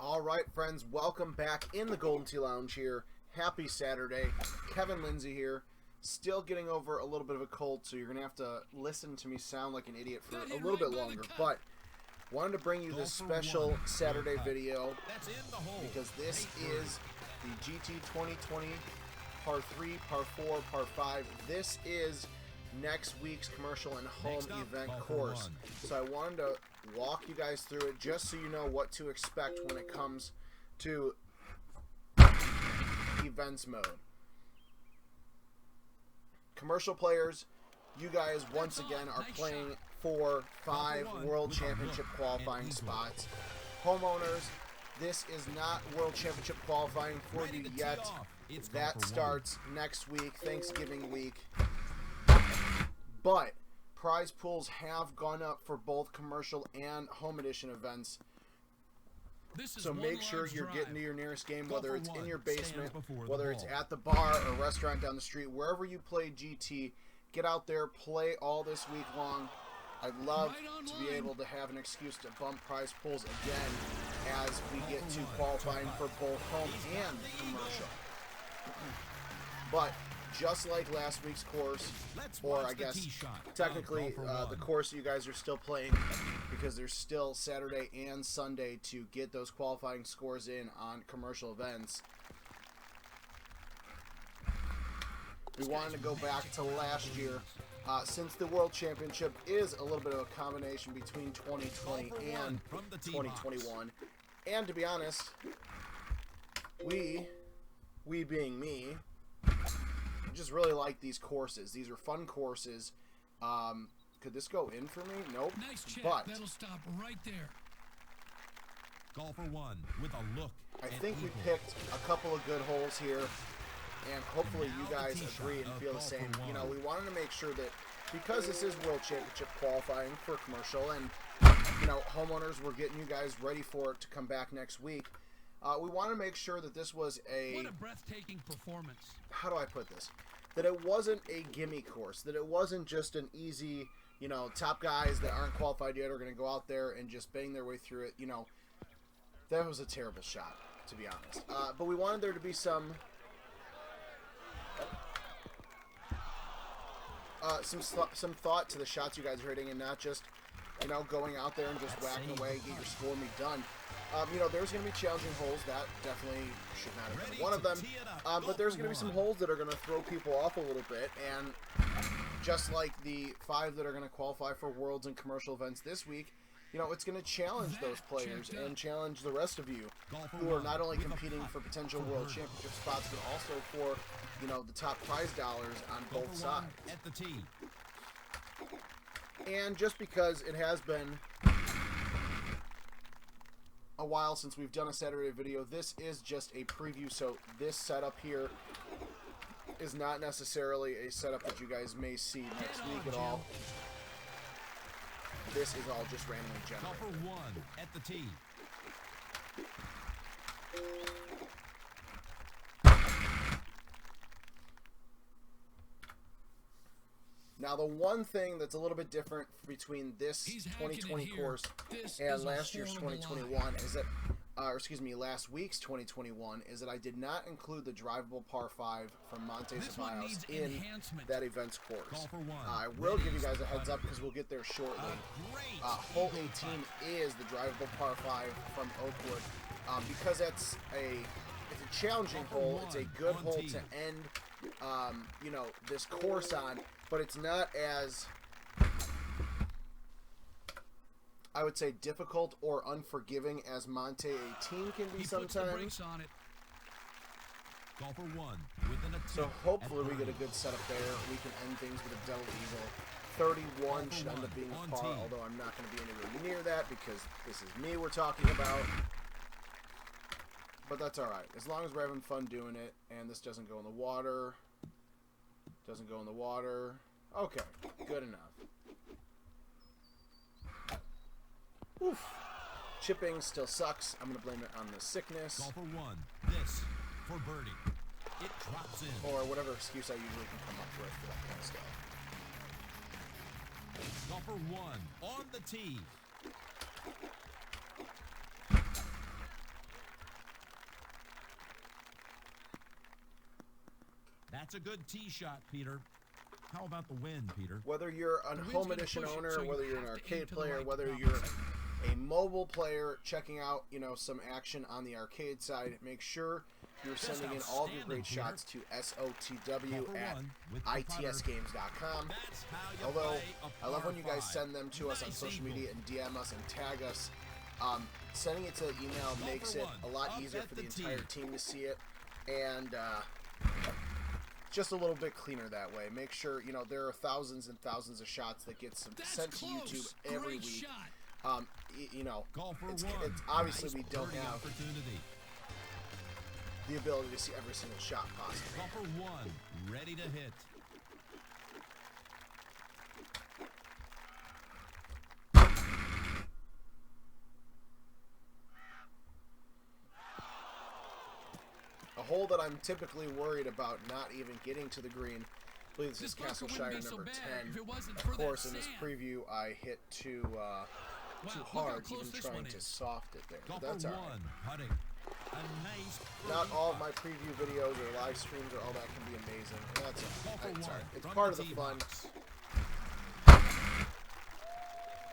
All right, friends, welcome back in the Golden Tee Lounge here. Happy Saturday. Kevin Lindsay here. Still getting over a little bit of a cold, so you're going to have to listen to me sound like an idiot for a little bit longer. But wanted to bring you this special Saturday video because this is the GT 2020 Par 3, Par 4, Par 5. This is next week's commercial and home event course. So I wanted to walk you guys through it just so you know what to expect when it comes to events mode. Commercial players, you guys once again are playing for 5 World Championship qualifying spots. Homeowners, this is not World Championship qualifying for you yet. That starts next week, Thanksgiving week. But prize pools have gone up for both commercial and home edition events. So make sure you're getting to your nearest game, whether it's in your basement, whether it's at the bar or restaurant down the street, wherever you play GT, get out there, play all this week long. I'd love to be able to have an excuse to bump prize pools again as we get to qualifying for both home and commercial. But just like last week's course, or I guess technically the course you guys are still playing because there's still Saturday and Sunday to get those qualifying scores in on commercial events. We wanted to go back to last year since the World Championship is a little bit of a combination between 2020 and 2021. And to be honest, we being me, just really like these courses. These are fun courses. Could this go in for me? Nope. Nice check. But that'll stop right there. Golfer one with a look. I think we picked a couple of good holes here, and hopefully you guys agree and feel the same. You know, we wanted to make sure that because this is World Championship qualifying for commercial, and you know, homeowners, we're getting you guys ready for it to come back next week. We want to make sure that this was What a breathtaking performance. how do I put this? That it wasn't a gimme course. That it wasn't just an easy, you know, top guys that aren't qualified yet are going to go out there and just bang their way through it. You know, that was a terrible shot, to be honest. But we wanted there to be some thought to the shots you guys are hitting, and not just, you know, going out there and just whacking away, get your score and be done. You know, there's going to be challenging holes. That definitely should not have been one of them. But there's going to be some holes that are going to throw people off a little bit. And just like the 5 that are going to qualify for Worlds and commercial events this week, you know, it's going to challenge those players and challenge the rest of you who are not only competing for potential World Championship spots, but also for, you know, the top prize dollars on both sides. At the tee. And just because it has been a while since we've done a Saturday video, this is just a preview, so this setup here is not necessarily a setup that you guys may see next week at all. This is all just randomly generated. Golfer one at the tee. Now, the one thing that's a little bit different between this 2020 course and last year's 2021 is that, last week's 2021 is that I did not include the drivable par 5 from Monte Ceballos in that event's course. I will give you guys a heads up because we'll get there shortly. Hole 18 is the drivable par 5 from Oakwood because it's a challenging hole. It's a good hole to end you know, this course on, but it's not as, I would say, difficult or unforgiving as Monte 18 can be sometimes. Golfer one with an attempt. So hopefully we get a good setup there. We can end things with a double eagle. 31 should end up being par, although I'm not going to be anywhere near that because this is me we're talking about. But that's alright, as long as we're having fun doing it, and this doesn't go in the water. Doesn't go in the water. Okay, good enough. Oof. Chipping still sucks. I'm going to blame it on the sickness. Golfer one, this for birdie. It drops in. Or whatever excuse I usually can come up with for that kind of stuff. Golfer one on the tee. That's a good tee shot, Peter. How about the wind, Peter? Whether you're a The wind's home gonna edition push it, owner, so you whether you're have an to arcade aim to the player, right whether drop. you're a mobile player checking out, some action on the arcade side, make sure you're That's sending in all of your outstanding, great Peter. shots to SOTW Golfer at one with the putter. itsgames.com. That's how you Although, play a I love when you par guys five. send them to us on Nice social eagle. media and DM us and tag us. Sending it to the email makes it a lot up easier at for the the entire tee. team to see it, and just a little bit cleaner that way. Make sure, there are thousands and thousands of shots that get That's sent to close. YouTube every Great week. shot. Golfer it's one. obviously Nice we don't birdie have opportunity. the ability to see every single shot possible. Golfer one, ready to hit. A hole that I'm typically worried about not even getting to the green. I believe this is This bunker Castleshire wouldn't be so number bad 10. if it wasn't Of for that course, in this sand. preview, I hit too look how hard, close even this trying one to is. soft it there. But Golfer that's all right. one, putting. A nice Not birdie all of putt. my preview videos or live streams or all that can be amazing. And that's Golfer all one, right. It's from part of the tee fun. box.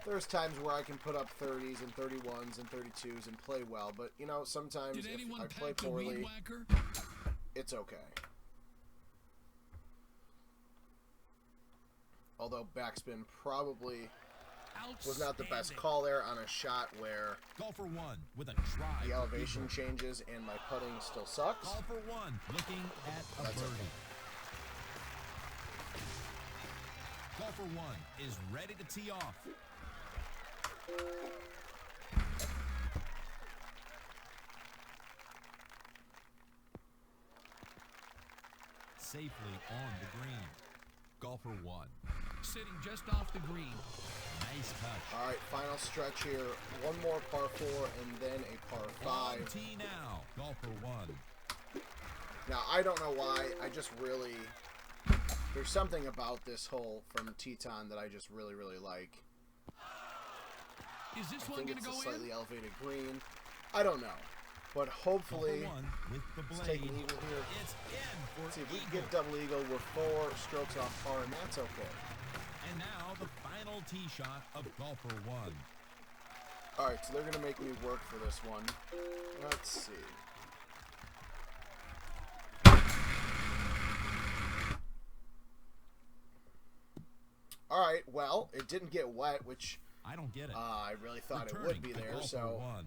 There's times where I can put up 30s and 31s and 32s and play well, but sometimes Did if anyone I play pack the weed poorly, whacker? it's okay. Although backspin probably was not the best Outstanding. call there on a shot where Golfer one with a try. the for elevation eagle. changes and my putting still sucks. Golfer one, looking at a That's birdie. okay. Golfer one is ready to tee off. Safely on the green. Golfer one. Sitting just off the green. Nice touch. All right, final stretch here. One more par 4 and then a par 5. On tee now. Golfer one. Now, I don't know why. I just really... There's something about this hole from Teton that I just really, really like. Is this I one think going it's to a go slightly in? elevated green. I don't know. But hopefully... Golfer one with the Let's blade. take an eagle here. It's in for Let's see if we can eagle. get double eagle. We're 4 strokes off par, and that's okay. And now the final tee shot of golfer one. All right, so they're going to make me work for this one. Let's see. All right, well, it didn't get wet, which I don't get it. I really thought it Returning would be to there, golfer so one.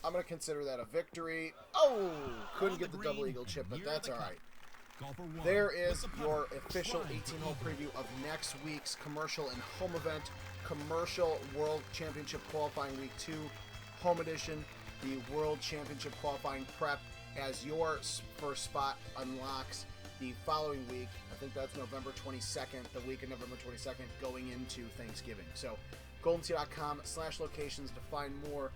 I'm going to consider that a victory. Oh, couldn't On get the the double green eagle chip, and but near that's the all cup. right. Golfer one There with is the putter. your official Trying to 18-hole eagle. preview of next week's commercial and home event, Commercial World Championship Qualifying Week 2, Home Edition, the World Championship Qualifying Prep, as your first spot unlocks the following week. I think that's November 22nd, the week of November 22nd, going into Thanksgiving. So, GoldenTee.com/locations to find more.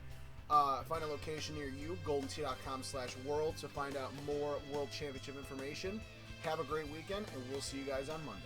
Find a location near you, GoldenTee.com/world to find out more World Championship information. Have a great weekend, and we'll see you guys on Monday.